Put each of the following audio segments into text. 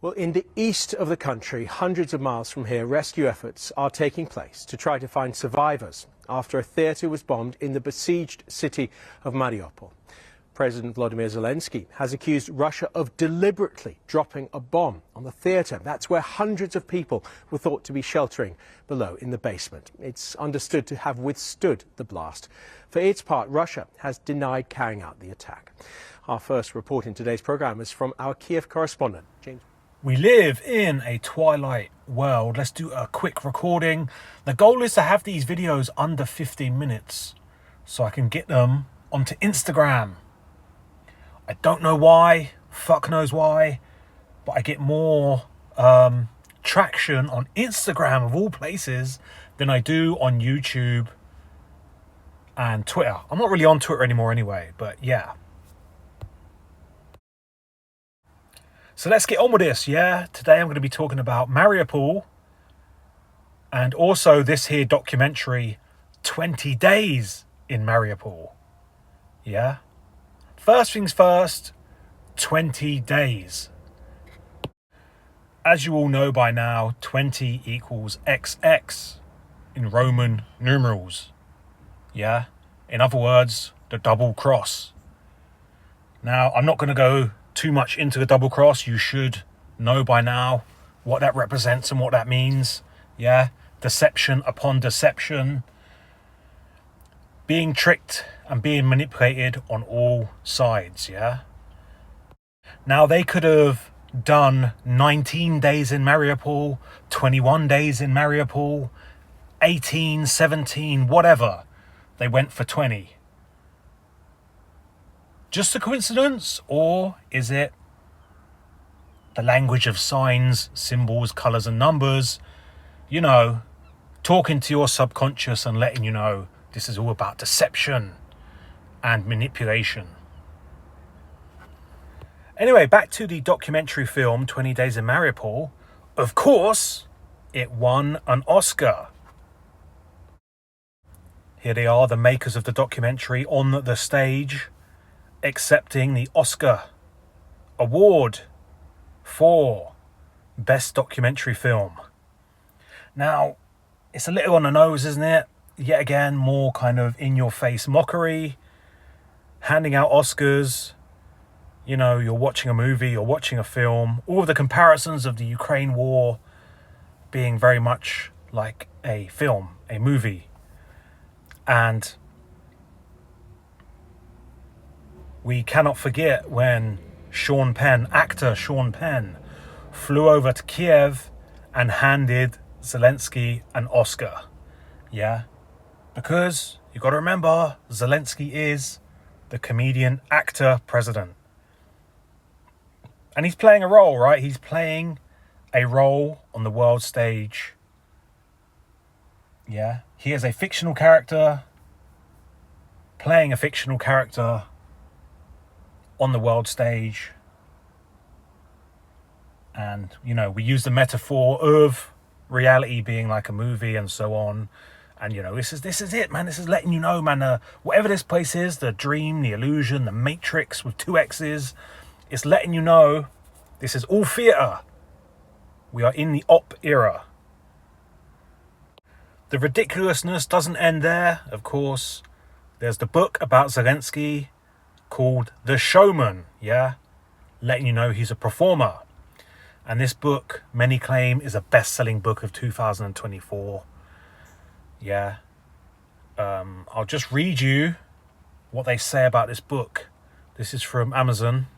Well, in the east of the country, hundreds of miles from here, rescue efforts are taking place to try to find survivors after a theatre was bombed in the besieged city of Mariupol. President Volodymyr Zelensky has accused Russia of deliberately dropping a bomb on the theatre. That's where hundreds of people were thought to be sheltering below in the basement. It's understood to have withstood the blast. For its part, Russia has denied carrying out the attack. Our first report in today's programme is from our Kiev correspondent, James. We live in a twilight world. Let's do a quick recording. The goal is to have these videos under 15 minutes so I can get them onto Instagram. I don't know why, fuck knows why, but I get more traction on Instagram of all places than I do on YouTube and Twitter. I'm not really on Twitter anymore anyway, but yeah. So let's get on with this, yeah? Today I'm going to be talking about Mariupol and also this here documentary, 20 Days in Mariupol, yeah? First things first, 20 days. As you all know by now, 20 equals XX in Roman numerals, yeah? In other words, the double cross. Now, I'm not going to go too much into the double cross. You should know by now what that represents and what that means, yeah? Deception upon deception. Being tricked and being manipulated on all sides, yeah? Now, they could have done 19 days in Mariupol, 21 days in Mariupol, 18, 17, whatever. They went for 20. Just a coincidence, or is it the language of signs, symbols, colours and numbers? You know, talking to your subconscious and letting you know this is all about deception and manipulation. Anyway, back to the documentary film 20 Days in Mariupol. Of course, it won an Oscar. Here they are, the makers of the documentary on the stage, accepting the Oscar award for Best Documentary Film. Now, it's a little on the nose, isn't it? Yet again, more kind of in-your-face mockery, handing out Oscars. You know, you're watching a movie, you're watching a film. All of the comparisons of the Ukraine war being very much like a film, a movie. And we cannot forget when actor Sean Penn, flew over to Kiev and handed Zelensky an Oscar. Yeah? Because you got to remember, Zelensky is the comedian, actor, president. And he's playing a role, right? He's playing a role on the world stage. Yeah? He is a fictional character, playing a fictional character on the world stage. And, you know, we use the metaphor of reality being like a movie and so on. And, you know, this is it, man. This is letting you know, man, whatever this place is, the dream, the illusion, the matrix with 2 X's, it's letting you know this is all theatre. We are in the op era. The ridiculousness doesn't end there, of course. There's the book about Zelensky called The Showman, yeah? Letting you know he's a performer. And this book, many claim, is a best-selling book of 2024. Yeah. I'll just read you what they say about this book. This is from Amazon.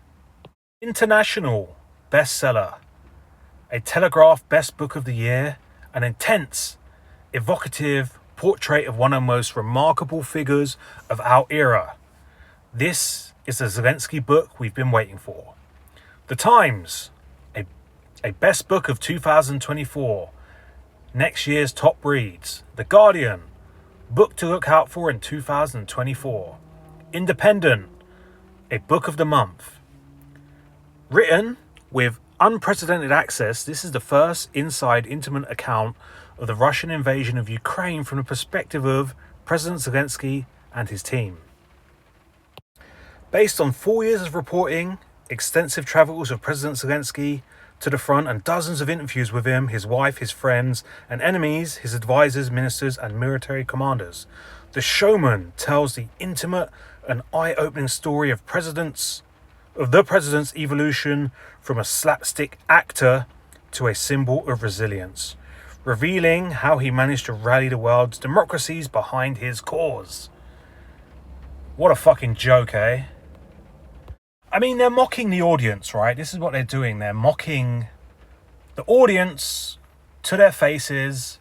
International bestseller. A Telegraph Best Book of the Year. An intense, evocative portrait of one of the most remarkable figures of our era. This is the Zelensky book we've been waiting for. The Times, a best book of 2024. Next year's top reads. The Guardian, book to look out for in 2024. Independent, a book of the month. Written with unprecedented access, this is the first inside intimate account of the Russian invasion of Ukraine from the perspective of President Zelensky and his team. Based on 4 years of reporting, extensive travels of President Zelensky, to the front and dozens of interviews with him, his wife, his friends and enemies, his advisors, ministers and military commanders. The Showman tells the intimate and eye-opening story of the president's evolution from a slapstick actor to a symbol of resilience, revealing how he managed to rally the world's democracies behind his cause. What a fucking joke, eh? I mean, they're mocking the audience, right? This is what they're doing. They're mocking the audience to their faces.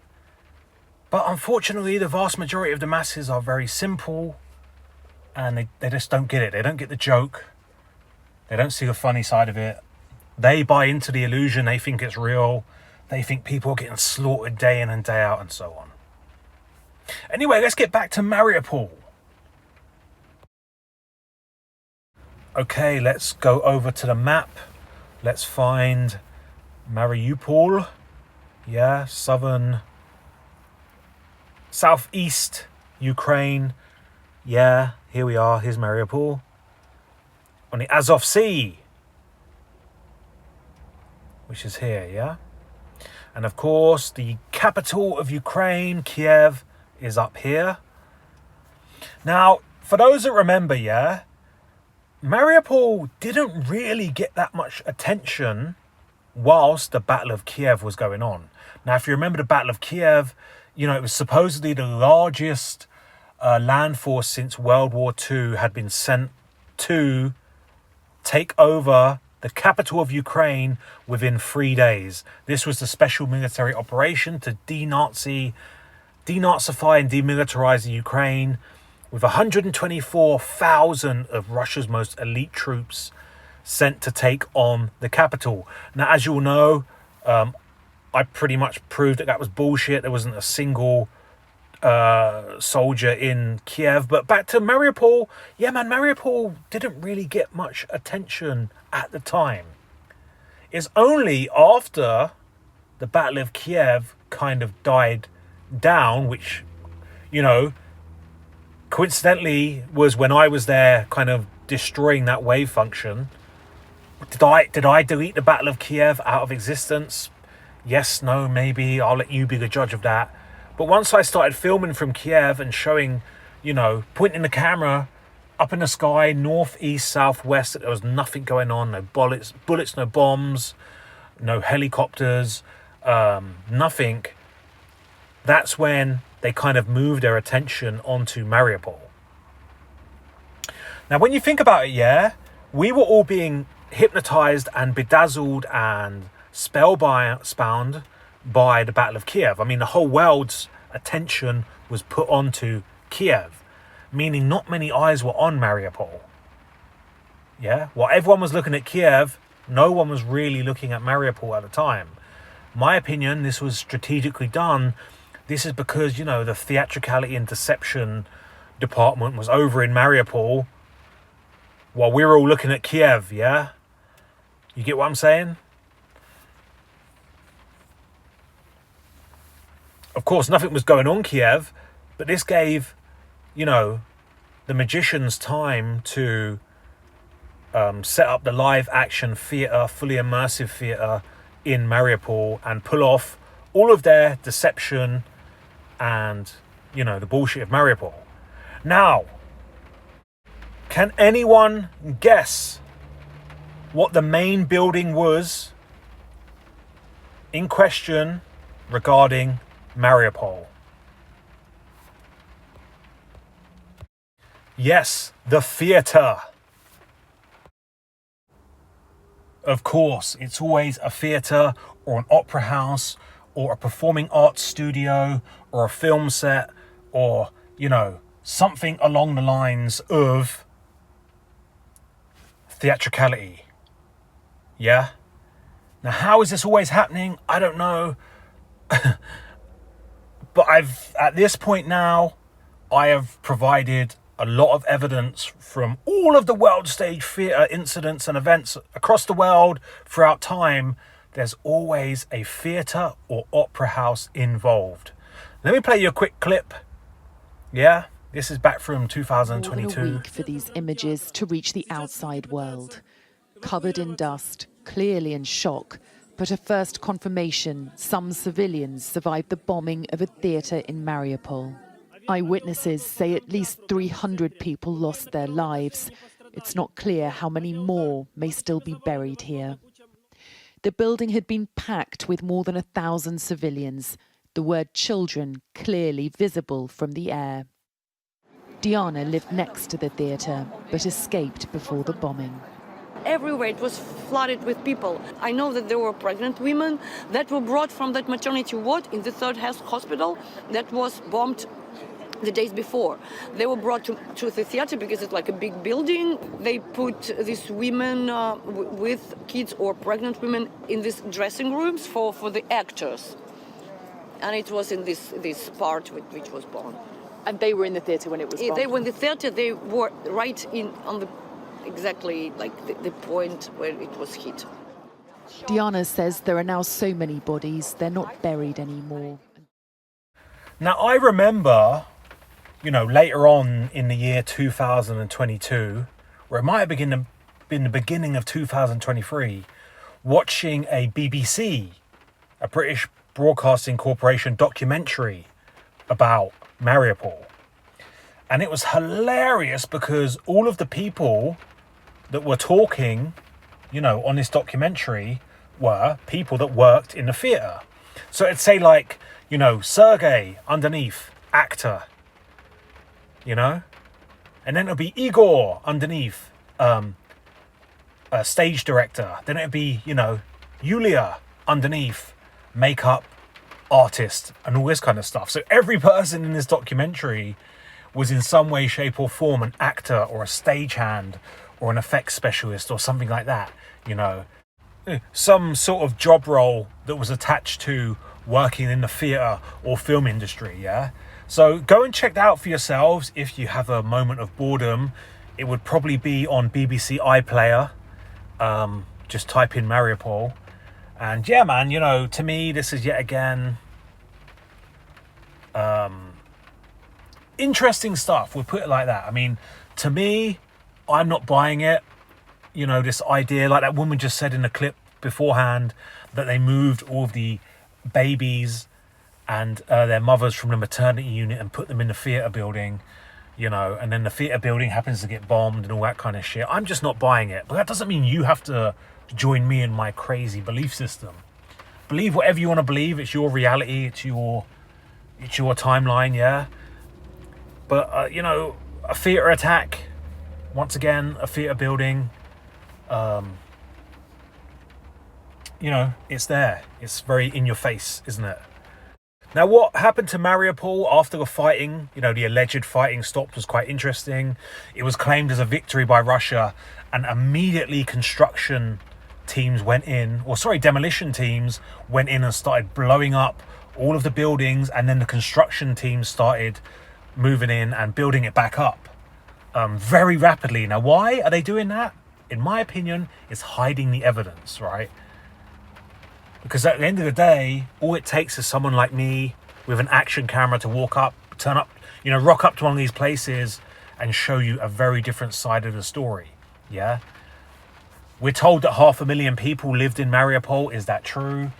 But unfortunately, the vast majority of the masses are very simple and they just don't get it. They don't get the joke. They don't see the funny side of it. They buy into the illusion. They think it's real. They think people are getting slaughtered day in and day out and so on. Anyway, let's get back to Mariupol. Okay, let's go over to the map. Let's find Mariupol. Yeah, southeast Ukraine. Yeah, here we are. Here's Mariupol. On the Azov Sea. Which is here, yeah? And of course, the capital of Ukraine, Kiev, is up here. Now, for those that remember, yeah, Mariupol didn't really get that much attention whilst the Battle of Kiev was going on. Now, if you remember the Battle of Kiev, you know, it was supposedly the largest land force since World War II had been sent to take over the capital of Ukraine within 3 days. This was the special military operation to denazify and demilitarize the Ukraine, with 124,000 of Russia's most elite troops sent to take on the capital. Now, as you'll know, I pretty much proved that was bullshit. There wasn't a single soldier in Kiev. But back to Mariupol. Yeah, man, Mariupol didn't really get much attention at the time. It's only after the Battle of Kiev kind of died down, which, you know, coincidentally was when I was there kind of destroying that wave function. Did I delete the Battle of Kiev out of existence? Yes, no, maybe. I'll let you be the judge of that. But once I started filming from Kiev and showing, you know, pointing the camera up in the sky, north, east, south, west, that there was nothing going on, no bullets, no bombs, no helicopters, nothing. That's when they kind of moved their attention onto Mariupol. Now, when you think about it, yeah, we were all being hypnotized and bedazzled and spellbound by the Battle of Kiev. I mean, the whole world's attention was put onto Kiev, meaning not many eyes were on Mariupol. Yeah, while everyone was looking at Kiev, no one was really looking at Mariupol at the time. My opinion, this was strategically done. This is because, you know, the theatricality and deception department was over in Mariupol while we were all looking at Kiev, yeah? You get what I'm saying? Of course, nothing was going on Kiev, but this gave, you know, the magicians time to set up the live action theatre, fully immersive theatre in Mariupol and pull off all of their deception and, you know, the bullshit of Mariupol. Now, can anyone guess what the main building was in question regarding Mariupol? Yes, the theatre. Of course, it's always a theatre or an opera house or a performing arts studio or a film set or, you know, something along the lines of theatricality. Yeah? Now, how is this always happening? I don't know. But at this point now, I have provided a lot of evidence from all of the world stage theatre incidents and events across the world throughout time. There's always a theatre or opera house involved. Let me play you a quick clip. Yeah, this is back from 2022. More than a week for these images to reach the outside world. Covered in dust, clearly in shock, but a first confirmation some civilians survived the bombing of a theatre in Mariupol. Eyewitnesses say at least 300 people lost their lives. It's not clear how many more may still be buried here. The building had been packed with more than 1,000 civilians, the word children clearly visible from the air. Diana lived next to the theatre, but escaped before the bombing. Everywhere it was flooded with people. I know that there were pregnant women that were brought from that maternity ward in the third hospital that was bombed the days before. They were brought to the theater because it's like a big building. They put these women with kids or pregnant women in these dressing rooms for the actors. And it was in this part which was bombed. And they were in the theatre when it was bombed? They were in the theater. They were right on the exactly like the point where it was hit. Diana says there are now so many bodies, they're not buried anymore. Now, I remember, later on in the year 2022, or it might have been the beginning of 2023, watching a BBC, a British Broadcasting Corporation documentary about Mariupol. And it was hilarious because all of the people that were talking, on this documentary were people that worked in the theatre. So it'd say like, Sergey underneath, actor, and then it'd be Igor underneath, stage director. Then it'd be, Yulia underneath, makeup artist, and all this kind of stuff. So every person in this documentary was in some way, shape or form an actor or a stagehand or an effects specialist or something like that, some sort of job role that was attached to working in the theatre or film industry, yeah? So go and check that out for yourselves if you have a moment of boredom. It would probably be on BBC iPlayer. Just type in Mariupol. And yeah, man, to me, this is yet again interesting stuff. We'll put it like that. I mean, to me, I'm not buying it. This idea, like that woman just said in the clip beforehand, that they moved all of the babies and their mothers from the maternity unit and put them in the theatre building, and then the theatre building happens to get bombed and all that kind of shit. I'm just not buying it. But that doesn't mean you have to join me in my crazy belief system. Believe whatever you want to believe. It's your reality. It's your timeline, yeah? But, a theatre attack, once again, a theatre building, it's there. It's very in your face, isn't it? Now, what happened to Mariupol after the fighting, the alleged fighting stopped, was quite interesting. It was claimed as a victory by Russia, and immediately demolition teams went in and started blowing up all of the buildings, and then the construction teams started moving in and building it back up very rapidly. Now, why are they doing that? In my opinion, it's hiding the evidence, right? Because at the end of the day, all it takes is someone like me with an action camera to rock up to one of these places and show you a very different side of the story, yeah? We're told that 500,000 people lived in Mariupol. Is that true?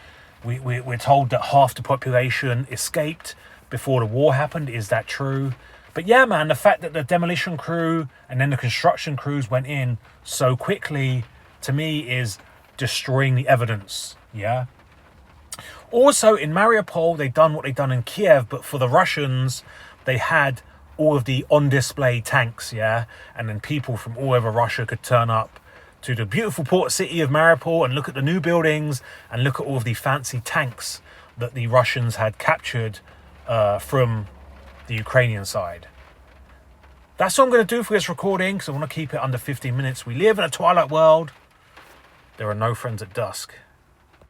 We're told that half the population escaped before the war happened. Is that true? But yeah, man, the fact that the demolition crew and then the construction crews went in so quickly, to me, is destroying the evidence, yeah? Also, in Mariupol, they've done what they've done in Kiev, but for the Russians, they had all of the on-display tanks, yeah? And then people from all over Russia could turn up to the beautiful port city of Mariupol and look at the new buildings and look at all of the fancy tanks that the Russians had captured from the Ukrainian side. That's what I'm going to do for this recording, because I want to keep it under 15 minutes. We live in a twilight world. There are no friends at dusk.